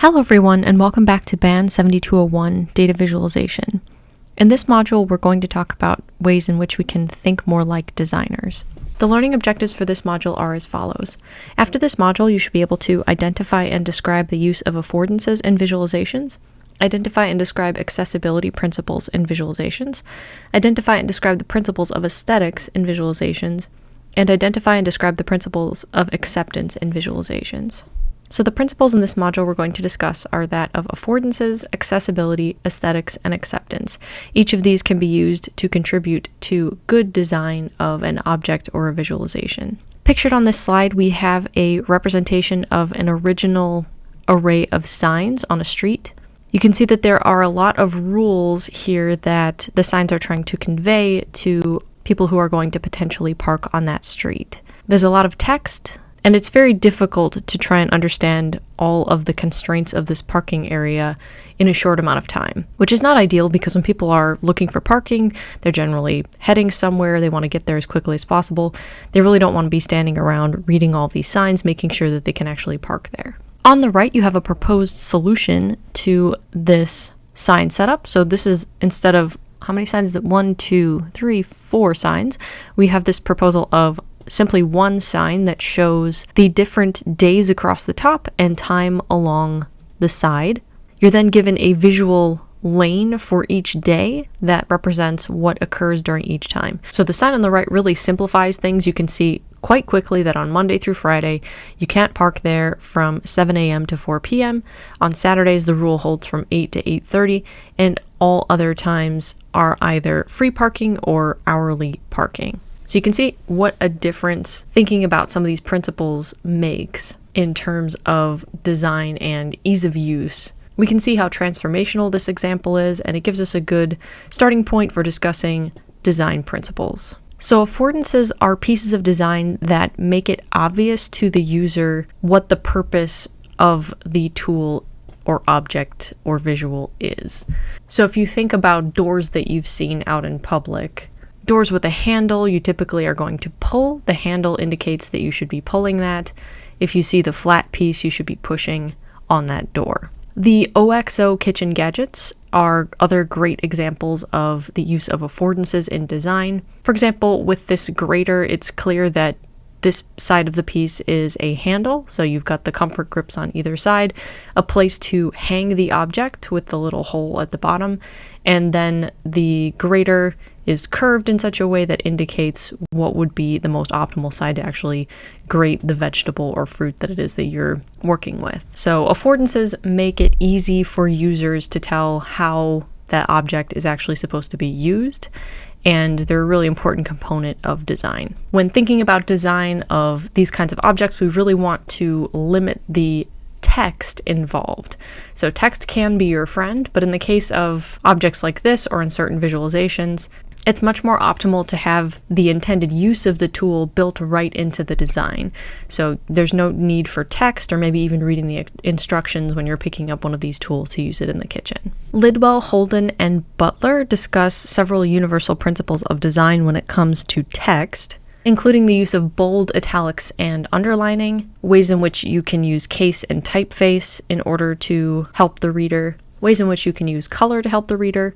Hello everyone, and welcome back to Band 7201 Data Visualization. In this module, we're going to talk about ways in which we can think more like designers. The learning objectives for this module are as follows. After this module, you should be able to identify and describe the use of affordances in visualizations, identify and describe accessibility principles in visualizations, identify and describe the principles of aesthetics in visualizations, and identify and describe the principles of acceptance in visualizations. So the principles in this module we're going to discuss are that of affordances, accessibility, aesthetics, and acceptance. Each of these can be used to contribute to good design of an object or a visualization. Pictured on this slide, we have a representation of an original array of signs on a street. You can see that there are a lot of rules here that the signs are trying to convey to people who are going to potentially park on that street. There's a lot of text, and it's very difficult to try and understand all of the constraints of this parking area in a short amount of time, which is not ideal because when people are looking for parking, they're generally heading somewhere, they want to get there as quickly as possible. They really don't want to be standing around reading all these signs, making sure that they can actually park there. On the right, you have a proposed solution to this sign setup. So this is, instead of, how many signs is it? 1, 2, 3, 4 signs. We have this proposal of simply one sign that shows the different days across the top and time along the side. You're then given a visual lane for each day that represents what occurs during each time. So the sign on the right really simplifies things. You can see quite quickly that on Monday through Friday, you can't park there from 7 a.m. to 4 p.m. On Saturdays, the rule holds from 8 to 8:30, and all other times are either free parking or hourly parking. So you can see what a difference thinking about some of these principles makes in terms of design and ease of use. We can see how transformational this example is, and it gives us a good starting point for discussing design principles. So affordances are pieces of design that make it obvious to the user what the purpose of the tool or object or visual is. So if you think about doors that you've seen out in public, doors with a handle, you typically are going to pull. The handle indicates that you should be pulling that. If you see the flat piece, you should be pushing on that door. The OXO kitchen gadgets are other great examples of the use of affordances in design. For example, with this grater, it's clear that this side of the piece is a handle, so you've got the comfort grips on either side, a place to hang the object with the little hole at the bottom, and then the grater is curved in such a way that indicates what would be the most optimal side to actually grate the vegetable or fruit that it is that you're working with. So affordances make it easy for users to tell how that object is actually supposed to be used, and they're a really important component of design. When thinking about design of these kinds of objects, we really want to limit the text involved. So text can be your friend, but in the case of objects like this or in certain visualizations, it's much more optimal to have the intended use of the tool built right into the design. So there's no need for text or maybe even reading the instructions when you're picking up one of these tools to use it in the kitchen. Lidwell, Holden, and Butler discuss several universal principles of design when it comes to text, including the use of bold, italics, and underlining, ways in which you can use case and typeface in order to help the reader, ways in which you can use color to help the reader,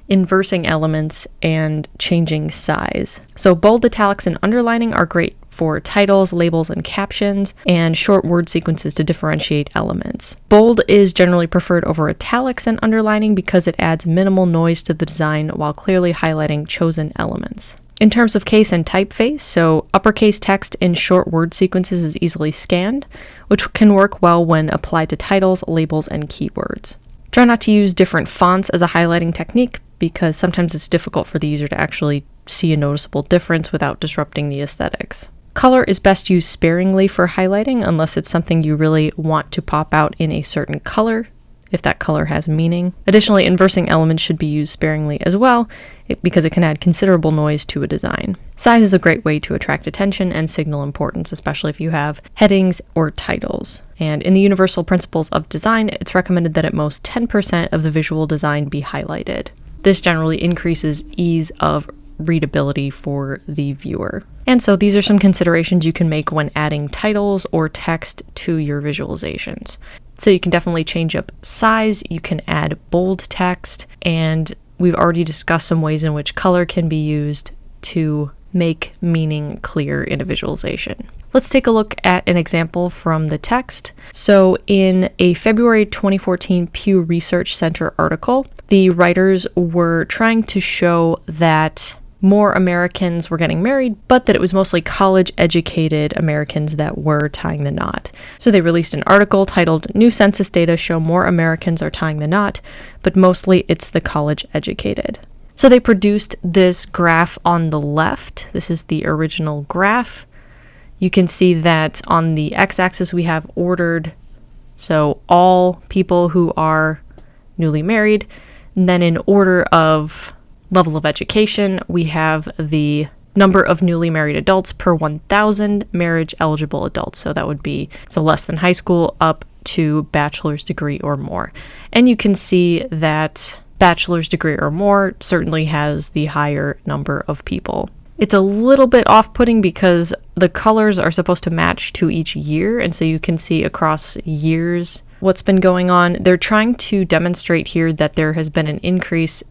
inversing elements, and changing size. So bold, italics, and underlining are great for titles, labels, and captions, and short word sequences to differentiate elements. Bold is generally preferred over italics and underlining because it adds minimal noise to the design while clearly highlighting chosen elements. In terms of case and typeface, so uppercase text in short word sequences is easily scanned, which can work well when applied to titles, labels, and keywords. Try not to use different fonts as a highlighting technique because sometimes it's difficult for the user to actually see a noticeable difference without disrupting the aesthetics. Color is best used sparingly for highlighting unless it's something you really want to pop out in a certain color, if that color has meaning. Additionally, inversing elements should be used sparingly as well, because it can add considerable noise to a design. Size is a great way to attract attention and signal importance, especially if you have headings or titles. And in the universal principles of design, it's recommended that at most 10% of the visual design be highlighted. This generally increases ease of readability for the viewer. And so these are some considerations you can make when adding titles or text to your visualizations. So you can definitely change up size, you can add bold text, and we've already discussed some ways in which color can be used to make meaning clear in a visualization. Let's take a look at an example from the text. So in a February 2014 Pew Research Center article, the writers were trying to show that more Americans were getting married, but that it was mostly college-educated Americans that were tying the knot. So they released an article titled, "New Census Data Show More Americans Are Tying the Knot, but Mostly It's the College-Educated." So they produced this graph on the left. This is the original graph. You can see that on the x-axis we have ordered, so all people who are newly married. And then in order of level of education, we have the number of newly married adults per 1,000 marriage-eligible adults. So that would be less than high school up to bachelor's degree or more. And you can see that bachelor's degree or more certainly has the higher number of people. It's a little bit off-putting because the colors are supposed to match to each year, and so you can see across years what's been going on. They're trying to demonstrate here that there has been an increase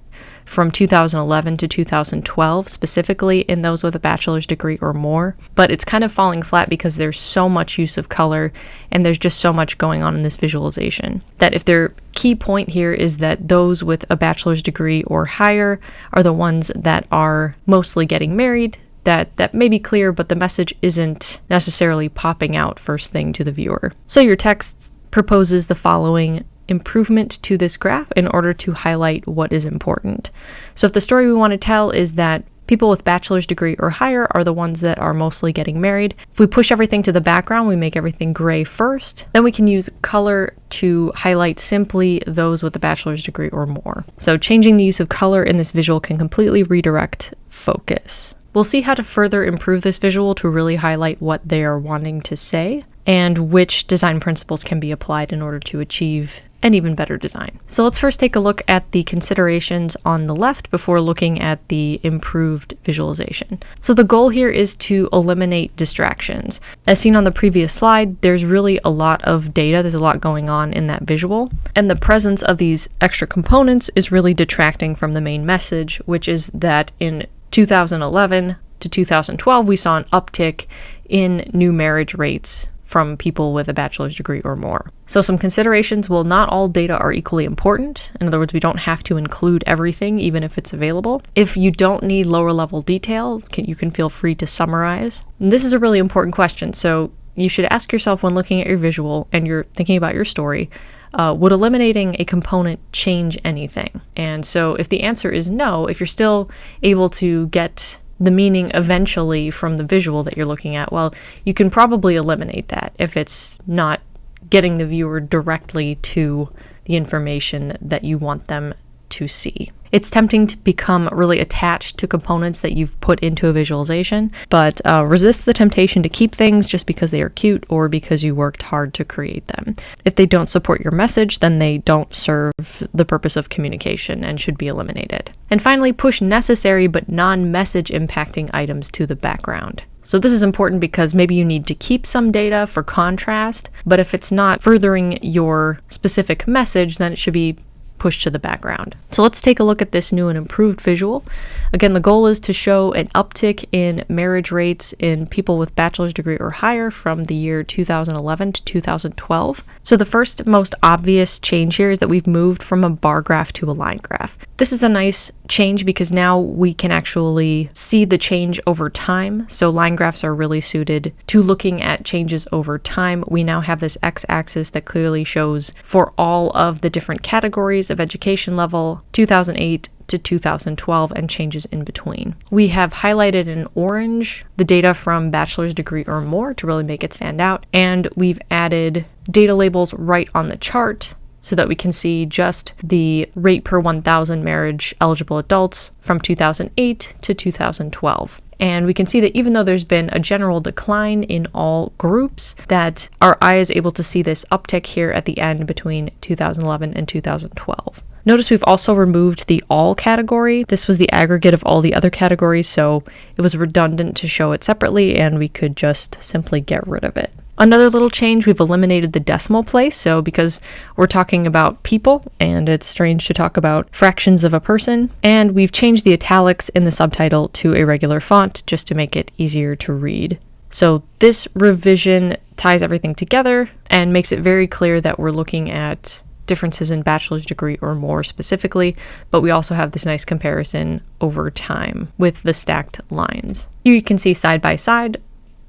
from 2011 to 2012, specifically in those with a bachelor's degree or more. But it's kind of falling flat because there's so much use of color and there's just so much going on in this visualization. That if their key point here is that those with a bachelor's degree or higher are the ones that are mostly getting married, that may be clear, but the message isn't necessarily popping out first thing to the viewer. So your text proposes the following improvement to this graph in order to highlight what is important. So if the story we want to tell is that people with bachelor's degree or higher are the ones that are mostly getting married, if we push everything to the background, we make everything gray first, then we can use color to highlight simply those with a bachelor's degree or more. So changing the use of color in this visual can completely redirect focus. We'll see how to further improve this visual to really highlight what they are wanting to say and which design principles can be applied in order to achieve an even better design. So let's first take a look at the considerations on the left before looking at the improved visualization. So the goal here is to eliminate distractions. As seen on the previous slide, there's really a lot of data, there's a lot going on in that visual, and the presence of these extra components is really detracting from the main message, which is that in 2011 to 2012, we saw an uptick in new marriage rates from people with a bachelor's degree or more. So some considerations: well, not all data are equally important. In other words, we don't have to include everything, even if it's available. If you don't need lower level detail, you can feel free to summarize. And this is a really important question. So you should ask yourself when looking at your visual and you're thinking about your story, would eliminating a component change anything? And so if the answer is no, if you're still able to get the meaning eventually from the visual that you're looking at, well, you can probably eliminate that if it's not getting the viewer directly to the information that you want them to see. It's tempting to become really attached to components that you've put into a visualization, but resist the temptation to keep things just because they are cute or because you worked hard to create them. If they don't support your message, then they don't serve the purpose of communication and should be eliminated. And finally, push necessary but non-message impacting items to the background. So this is important because maybe you need to keep some data for contrast, but if it's not furthering your specific message, then it should be pushed to the background. So let's take a look at this new and improved visual. Again, the goal is to show an uptick in marriage rates in people with bachelor's degree or higher from the year 2011 to 2012. So the first most obvious change here is that we've moved from a bar graph to a line graph. This is a nice change because now we can actually see the change over time. So line graphs are really suited to looking at changes over time. We now have this x-axis that clearly shows for all of the different categories of education level, 2008 to 2012, and changes in between. We have highlighted in orange the data from bachelor's degree or more to really make it stand out, and we've added data labels right on the chart so that we can see just the rate per 1,000 marriage eligible adults from 2008 to 2012. And we can see that even though there's been a general decline in all groups, that our eye is able to see this uptick here at the end between 2011 and 2012. Notice we've also removed the all category. This was the aggregate of all the other categories, so it was redundant to show it separately, and we could just simply get rid of it. Another little change, we've eliminated the decimal place. So because we're talking about people and it's strange to talk about fractions of a person, and we've changed the italics in the subtitle to a regular font just to make it easier to read. So this revision ties everything together and makes it very clear that we're looking at differences in bachelor's degree or more specifically, but we also have this nice comparison over time with the stacked lines. You can see side by side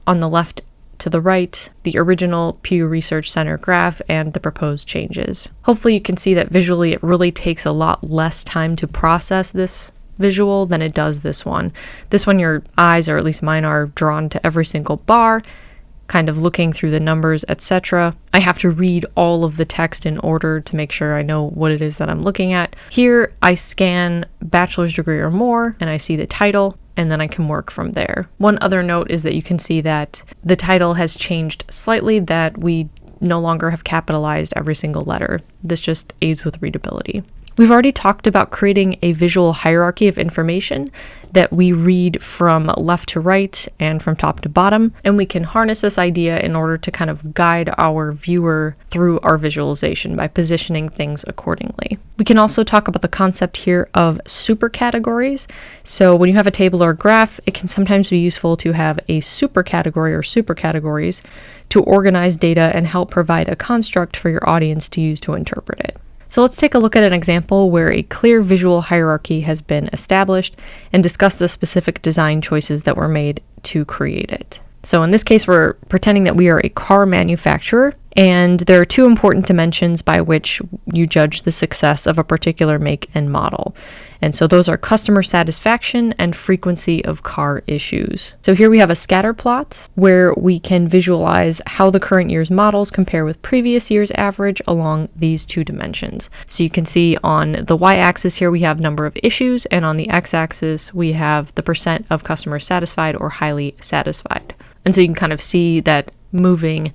on the left to the right, the original Pew Research Center graph and the proposed changes. Hopefully you can see that visually it really takes a lot less time to process this visual than it does this one. This one, your eyes, or at least mine, are drawn to every single bar, kind of looking through the numbers, etc. I have to read all of the text in order to make sure I know what it is that I'm looking at. Here, I scan bachelor's degree or more, and I see the title, and then I can work from there. One other note is that you can see that the title has changed slightly, that we no longer have capitalized every single letter. This just aids with readability. We've already talked about creating a visual hierarchy of information that we read from left to right and from top to bottom, and we can harness this idea in order to kind of guide our viewer through our visualization by positioning things accordingly. We can also talk about the concept here of super categories. So when you have a table or a graph, it can sometimes be useful to have a super category or super categories to organize data and help provide a construct for your audience to use to interpret it. So let's take a look at an example where a clear visual hierarchy has been established and discuss the specific design choices that were made to create it. So in this case, we're pretending that we are a car manufacturer, and there are two important dimensions by which you judge the success of a particular make and model. And so those are customer satisfaction and frequency of car issues. So here we have a scatter plot where we can visualize how the current year's models compare with previous year's average along these two dimensions. So you can see on the y-axis here we have number of issues, and on the x-axis we have the percent of customers satisfied or highly satisfied. And so you can kind of see that moving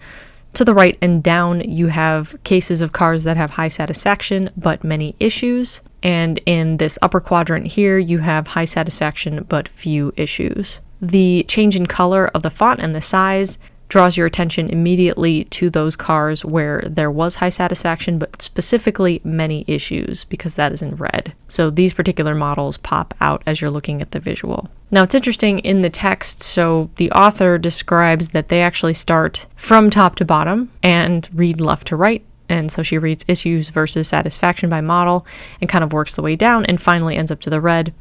to the right and down, you have cases of cars that have high satisfaction but many issues. And in this upper quadrant here, you have high satisfaction but few issues. The change in color of the font and the size draws your attention immediately to those cars where there was high satisfaction, but specifically many issues, because that is in red. So these particular models pop out as you're looking at the visual. Now it's interesting in the text, so the author describes that they actually start from top to bottom and read left to right. And so she reads issues versus satisfaction by model and kind of works the way down and finally ends up to the red.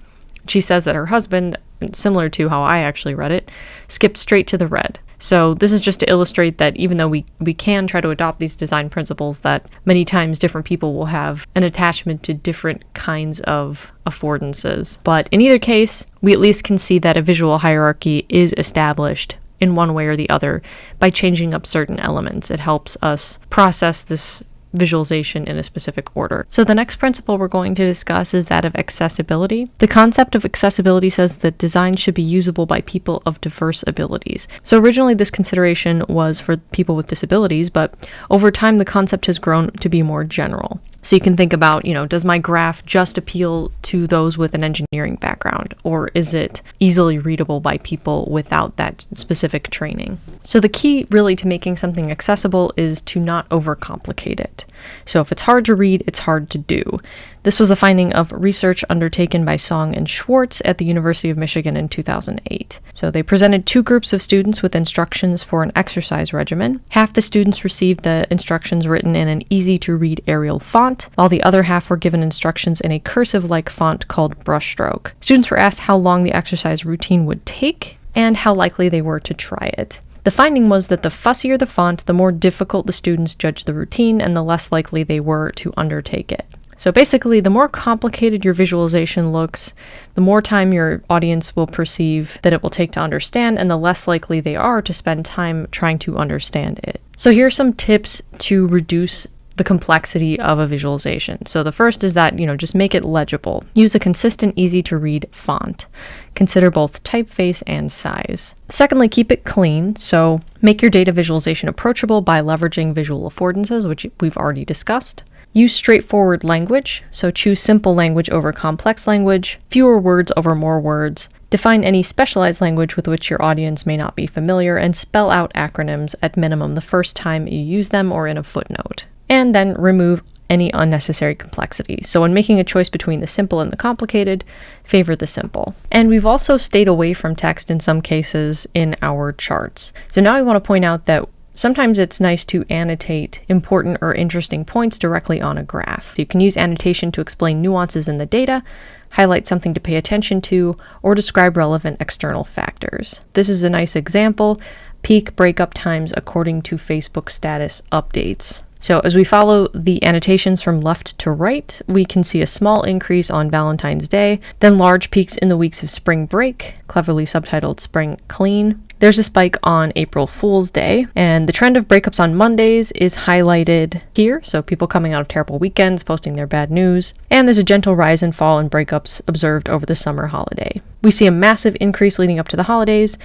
She says that her husband, similar to how I actually read it, skipped straight to the red. So this is just to illustrate that even though we can try to adopt these design principles, that many times different people will have an attachment to different kinds of affordances. But in either case, we at least can see that a visual hierarchy is established in one way or the other by changing up certain elements. It helps us process this visualization in a specific order. So the next principle we're going to discuss is that of accessibility. The concept of accessibility says that design should be usable by people of diverse abilities. So originally this consideration was for people with disabilities, but over time the concept has grown to be more general. So you can think about, does my graph just appeal to those with an engineering background, or is it easily readable by people without that specific training? So the key really to making something accessible is to not overcomplicate it. So if it's hard to read, it's hard to do. This was a finding of research undertaken by Song and Schwartz at the University of Michigan in 2008. So they presented two groups of students with instructions for an exercise regimen. Half the students received the instructions written in an easy-to-read Arial font, while the other half were given instructions in a cursive-like font called brushstroke. Students were asked how long the exercise routine would take and how likely they were to try it. The finding was that the fussier the font, the more difficult the students judged the routine and the less likely they were to undertake it. So basically, the more complicated your visualization looks, the more time your audience will perceive that it will take to understand, and the less likely they are to spend time trying to understand it. So here are some tips to reduce the complexity of a visualization. So the first is that, just make it legible. Use a consistent, easy-to-read font. Consider both typeface and size. Secondly, keep it clean. So make your data visualization approachable by leveraging visual affordances, which we've already discussed. Use straightforward language, so choose simple language over complex language, fewer words over more words, Define any specialized language with which your audience may not be familiar, and spell out acronyms at minimum the first time you use them or in a footnote. And then remove any unnecessary complexity. So when making a choice between the simple and the complicated, favor the simple. And we've also stayed away from text in some cases in our charts. So now I want to point out that sometimes it's nice to annotate important or interesting points directly on a graph. You can use annotation to explain nuances in the data, highlight something to pay attention to, or describe relevant external factors. This is a nice example: peak breakup times according to Facebook status updates. So as we follow the annotations from left to right, we can see a small increase on Valentine's Day, then large peaks in the weeks of spring break, cleverly subtitled Spring Clean. There's a spike on April Fool's Day, and the trend of breakups on Mondays is highlighted here, so people coming out of terrible weekends, posting their bad news. And there's a gentle rise and fall in breakups observed over the summer holiday. We see a massive increase leading up to the holidays,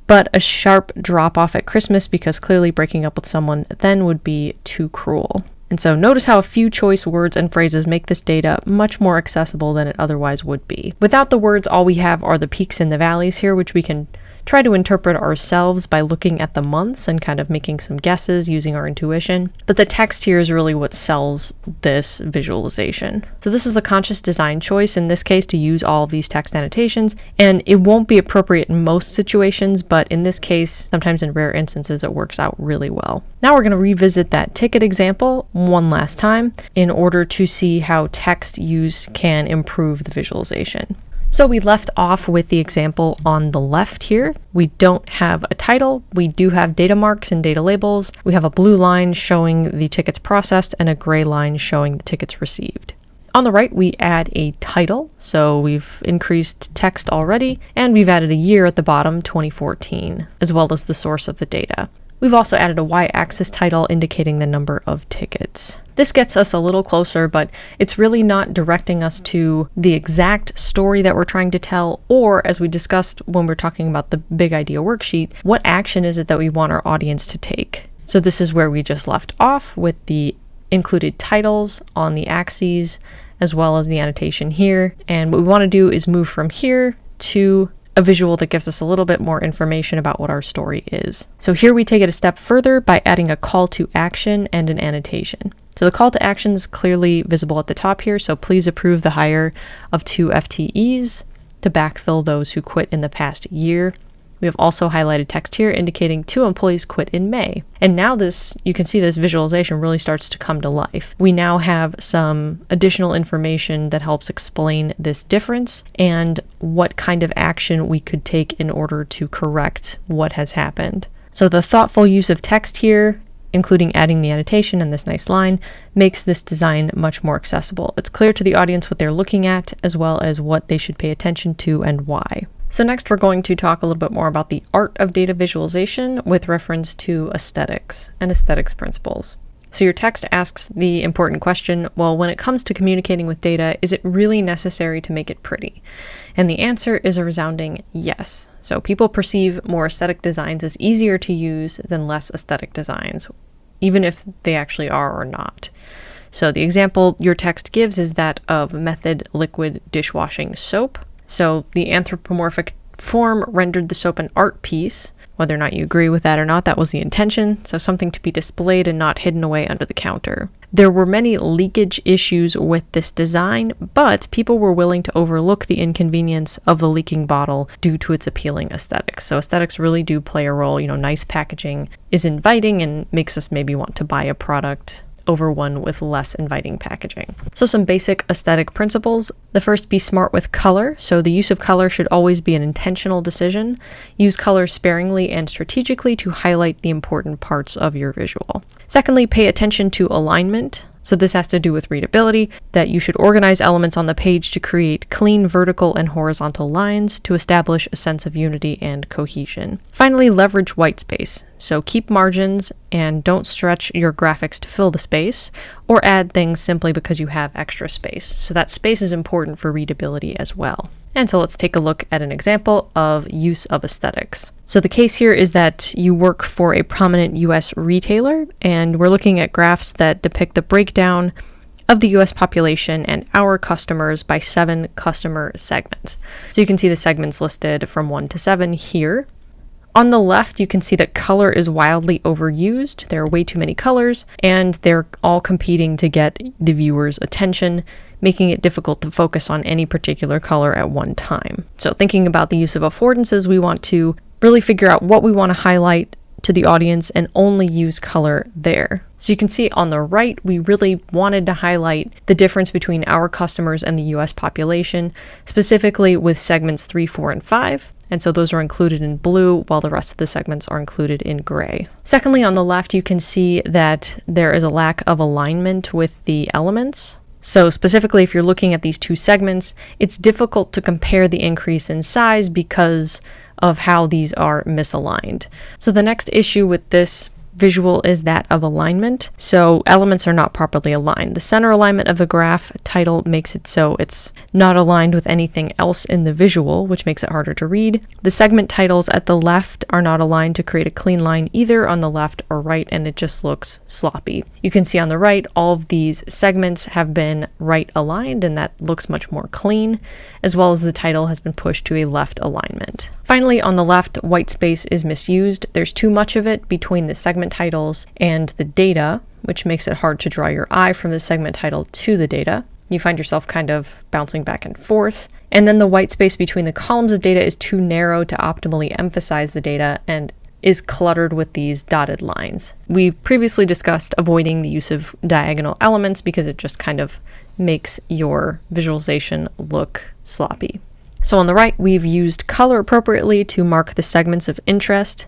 but a sharp drop off at Christmas because clearly breaking up with someone then would be too cruel. And so notice how a few choice words and phrases make this data much more accessible than it otherwise would be. Without the words, all we have are the peaks and the valleys here, which we can try to interpret ourselves by looking at the months and kind of making some guesses using our intuition. But the text here is really what sells this visualization. So this was a conscious design choice in this case to use all of these text annotations, and it won't be appropriate in most situations, but in this case, sometimes in rare instances, it works out really well. Now we're going to revisit that ticket example one last time in order to see how text use can improve the visualization. So we left off with the example on the left here. We don't have a title. We do have data marks and data labels. We have a blue line showing the tickets processed and a gray line showing the tickets received. On the right, we add a title. So we've increased text already, and we've added a year at the bottom, 2014, as well as the source of the data. We've also added a y-axis title indicating the number of tickets. This gets us a little closer, but it's really not directing us to the exact story that we're trying to tell, or as we discussed when we're talking about the big idea worksheet, what action is it that we want our audience to take? So this is where we just left off with the included titles on the axes, as well as the annotation here. And what we want to do is move from here to a visual that gives us a little bit more information about what our story is. So here we take it a step further by adding a call to action and an annotation. So the call to action is clearly visible at the top here, so please approve the hire of 2 FTEs to backfill those who quit in the past year. We have also highlighted text here indicating 2 employees quit in May. And now you can see this visualization really starts to come to life. We now have some additional information that helps explain this difference and what kind of action we could take in order to correct what has happened. So the thoughtful use of text here, including adding the annotation and this nice line, makes this design much more accessible. It's clear to the audience what they're looking at, as well as what they should pay attention to and why. So next we're going to talk a little bit more about the art of data visualization with reference to aesthetics and aesthetics principles. So your text asks the important question, well, when it comes to communicating with data, is it really necessary to make it pretty? And the answer is a resounding yes. So people perceive more aesthetic designs as easier to use than less aesthetic designs, even if they actually are or not. So the example your text gives is that of Method liquid dishwashing soap. So the anthropomorphic form rendered the soap an art piece. Whether or not you agree with that or not, that was the intention. So something to be displayed and not hidden away under the counter. There were many leakage issues with this design, but people were willing to overlook the inconvenience of the leaking bottle due to its appealing aesthetics. So aesthetics really do play a role. Nice packaging is inviting and makes us maybe want to buy a product over one with less inviting packaging. So some basic aesthetic principles. The first, be smart with color. So the use of color should always be an intentional decision. Use color sparingly and strategically to highlight the important parts of your visual. Secondly, pay attention to alignment. So this has to do with readability, that you should organize elements on the page to create clean vertical and horizontal lines to establish a sense of unity and cohesion. Finally, leverage white space. So keep margins and don't stretch your graphics to fill the space or add things simply because you have extra space. So that space is important for readability as well. And so let's take a look at an example of use of aesthetics. So the case here is that you work for a prominent US retailer, and we're looking at graphs that depict the breakdown of the US population and our customers by 7 customer segments. So you can see the segments listed from 1 to 7 here. On the left, you can see that color is wildly overused. There are way too many colors, and they're all competing to get the viewer's attention, making it difficult to focus on any particular color at one time. So thinking about the use of affordances, we want to really figure out what we want to highlight to the audience and only use color there. So you can see on the right, we really wanted to highlight the difference between our customers and the US population, specifically with segments 3, 4, and 5. And so those are included in blue, while the rest of the segments are included in gray. Secondly, on the left, you can see that there is a lack of alignment with the elements. So specifically, if you're looking at these 2 segments, it's difficult to compare the increase in size because of how these are misaligned. So the next issue with this visual is that of alignment. So elements are not properly aligned. The center alignment of the graph title makes it so it's not aligned with anything else in the visual, which makes it harder to read. The segment titles at the left are not aligned to create a clean line either on the left or right, and it just looks sloppy. You can see on the right, all of these segments have been right aligned, and that looks much more clean, as well as the title has been pushed to a left alignment. Finally, on the left, white space is misused. There's too much of it between the segment titles and the data, which makes it hard to draw your eye from the segment title to the data. You find yourself kind of bouncing back and forth. And then the white space between the columns of data is too narrow to optimally emphasize the data and is cluttered with these dotted lines. We previously discussed avoiding the use of diagonal elements because it just kind of makes your visualization look sloppy. So on the right, we've used color appropriately to mark the segments of interest.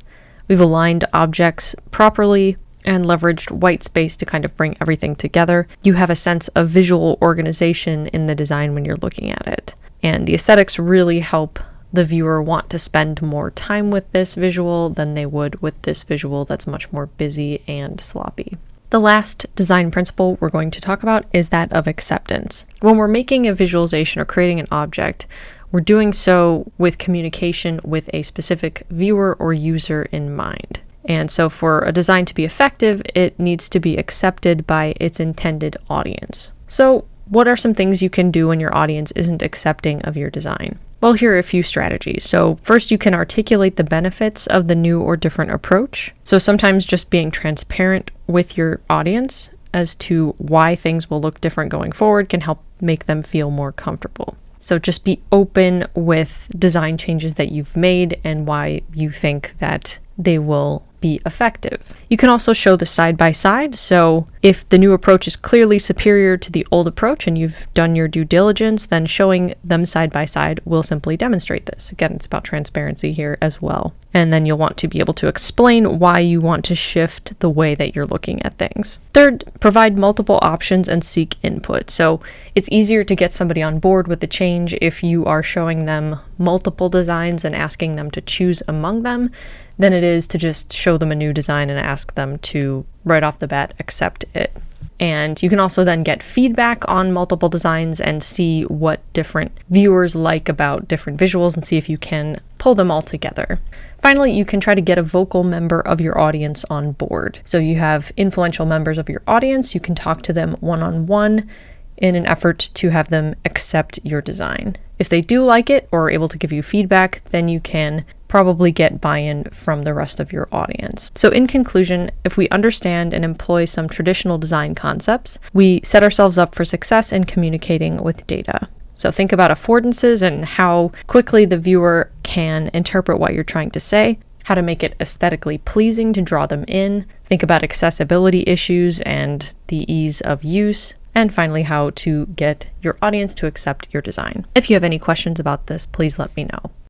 We've aligned objects properly and leveraged white space to kind of bring everything together. You have a sense of visual organization in the design when you're looking at it. And the aesthetics really help the viewer want to spend more time with this visual than they would with this visual that's much more busy and sloppy. The last design principle we're going to talk about is that of acceptance. When we're making a visualization or creating an object, we're doing so with communication with a specific viewer or user in mind. And so for a design to be effective, it needs to be accepted by its intended audience. So what are some things you can do when your audience isn't accepting of your design? Well, here are a few strategies. So first, you can articulate the benefits of the new or different approach. So sometimes just being transparent with your audience as to why things will look different going forward can help make them feel more comfortable. So just be open with design changes that you've made and why you think that they will be effective. You can also show the side by side. So if the new approach is clearly superior to the old approach and you've done your due diligence, then showing them side by side will simply demonstrate this. Again, it's about transparency here as well. And then you'll want to be able to explain why you want to shift the way that you're looking at things. Third, provide multiple options and seek input. So it's easier to get somebody on board with the change if you are showing them multiple designs and asking them to choose among them than it is to just show them a new design and ask them to right off the bat accept it. And you can also then get feedback on multiple designs and see what different viewers like about different visuals and see if you can pull them all together. Finally, you can try to get a vocal member of your audience on board. So you have influential members of your audience, you can talk to them one-on-one in an effort to have them accept your design. If they do like it or are able to give you feedback, then you can probably get buy-in from the rest of your audience. So in conclusion, if we understand and employ some traditional design concepts, we set ourselves up for success in communicating with data. So think about affordances and how quickly the viewer can interpret what you're trying to say, how to make it aesthetically pleasing to draw them in, think about accessibility issues and the ease of use, and finally how to get your audience to accept your design. If you have any questions about this, please let me know.